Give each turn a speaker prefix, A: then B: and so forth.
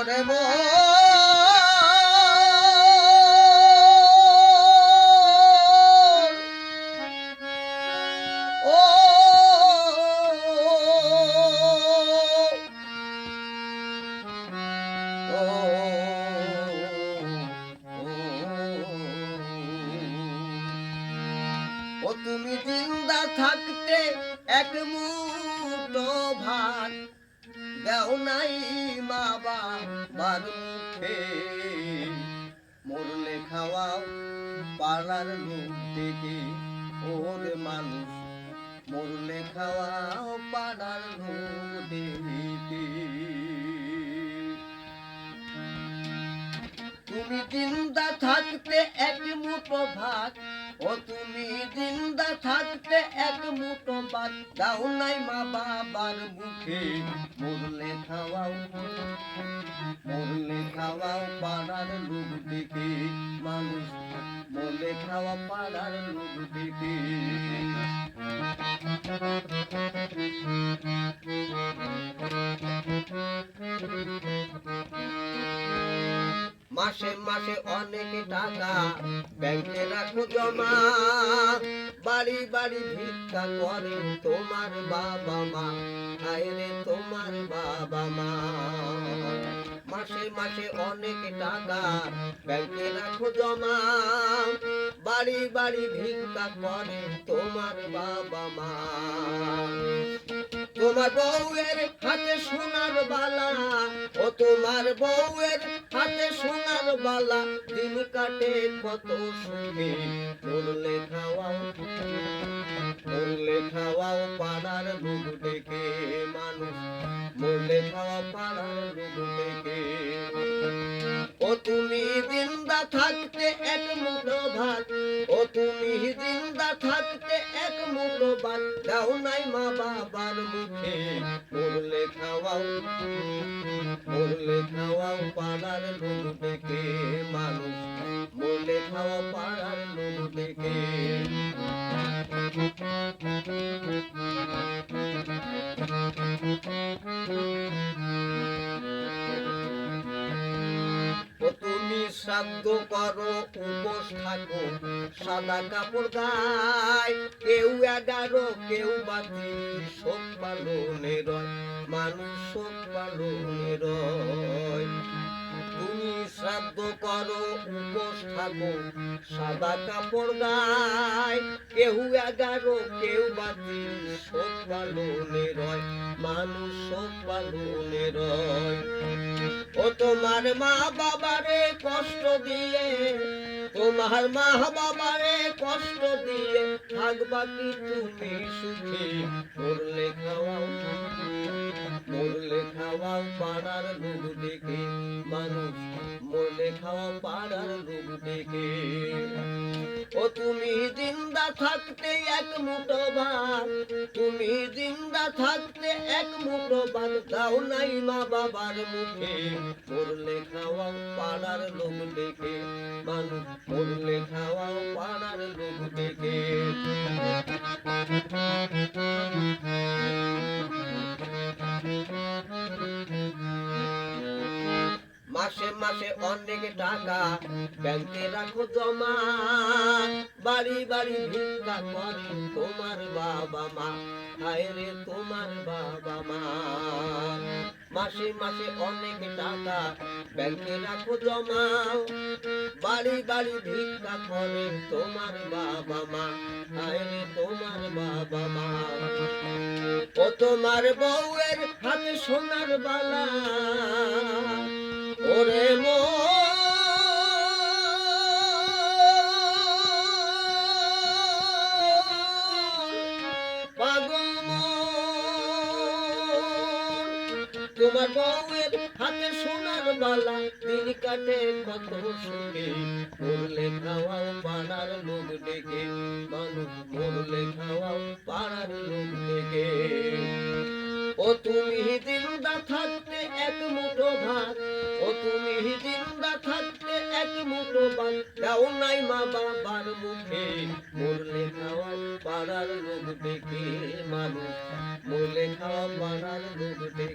A: ওরে মো ও তুমি জিন্দা থাকতে এক মুঠো ভাত দাও নাই মা বাবার মুখে, মরলে খাওয়াও পাড়ার লোক দেখে। ওরে মানুষ মরলে খাওয়াও পাড়ার লোক দেখে। তুমি জিন্দা থাকতে এক মুঠো ভাত, ও তুমি জিন্দা থাকতে এক মুঠো ভাত দাও নাই মা বাবার মুখে, মরলে খাওয়াও পাড়ার লোক দেখে। মানুষ মরলে খাওয়া পাড়ার লোক দেখে। মাসে মাসে অনেক টাকা ব্যাংকে রাখো জমা, বাড়ি বাড়ি ভিক্ষা করে তোমার বাবা মা, আরে তোমার বাবা মা। মাসে মাসে অনেক টাকা ব্যাংকে রাখো জমা, বাড়ি বাড়ি ভিক্ষা করে তোমার বাবা মা। তোমার বউয়ের হাতে সোনার বালা, ও তোমার বউয়ের হাতে সোনার বালা, দিন কাটে কত সুখে। মরলে খাওয়াও পাড়ার লোক ডেকে। মানুষ মরলে খাওয়া পাড়ার লোক ডেকে। ও তুমি জিন্দা থাকতে এক মুঠো ভাত, ও তুমি জিন্দা থাকতে এক মুঠো ভাত দাও নাই মা বাবার মুখে, মরলে খাওয়াও পাড়ার লোক ডেকে। মানুষ মরলে খাওয়া পাড়ার লোক ডেকে। শ্রাদ্ধ করো উপোস থাকো সাদা কাপড় গায়, কেউ 11 কেউ 32 শোক পালনে রয়, মানুষ শোক পালনে রয়। তুমি শ্রাদ্ধ করো উপোস থাকো সাদা কাপড় গায়, কেউ 11 কেউ 32 শোক পালনে রয়, মানুষ শোক পালনে রয়। ও তোমার মা বাবারে কষ্ট দিয়ে, তোমার মা বাবারে কষ্ট দিয়ে থাকবা কি তুমি সুখে। মরলে খাওয়াও পাড়ার লোক দেখে। মানুষ মরলে খাওয়া পাড়ার লোক দেখে। ও তুমি জিন্দা থাকতে এক মুঠো ভাত, তুমি জিন্দা থাকতে এক মুঠো ভাত দাও নাই মা বাবার মুখে, মরলে খাওয়াও পাড়ার লোক দেখে। মানুষ মরলে খাওয়াও পাড়ার লোক দেখে। মাসে মাসে অনেক টাকা ব্যাংকে রাখো জমা, বাড়ি বাড়ি ভিক্ষা করে তোমার বাবা মা, হায়রে তোমার বাবা মা। মাসে মাসে অনেক টাকা ব্যাংকে রাখো জমা, বাড়ি বাড়ি ভিক্ষা করে তোমার বাবা মা, হায়রে তোমার বাবা মা। ও তোমার বউয়ের হাতে সোনার বালা, ওরে মো পাগল তোমার বউয়ের হাতে সোনার বালা, দিন কাটে কত সুখে। মরলে খাওয়াও পাড়ার লোক ডেকে। মানুষ মরলে খাওয়াও পাড়ার লোক ডেকে। ও তুমি জিন্দা থাকতে এক মুঠো ভাত, ও তুমি জিন্দা থাকতে এক মুঠো ভাত দাও নাই মা বাবার মুখে, মরলে খাওয়া পাড়ার লোক ডেকে। মানুষ মরলে খাওয়া পাড়ার লোক ডেকে।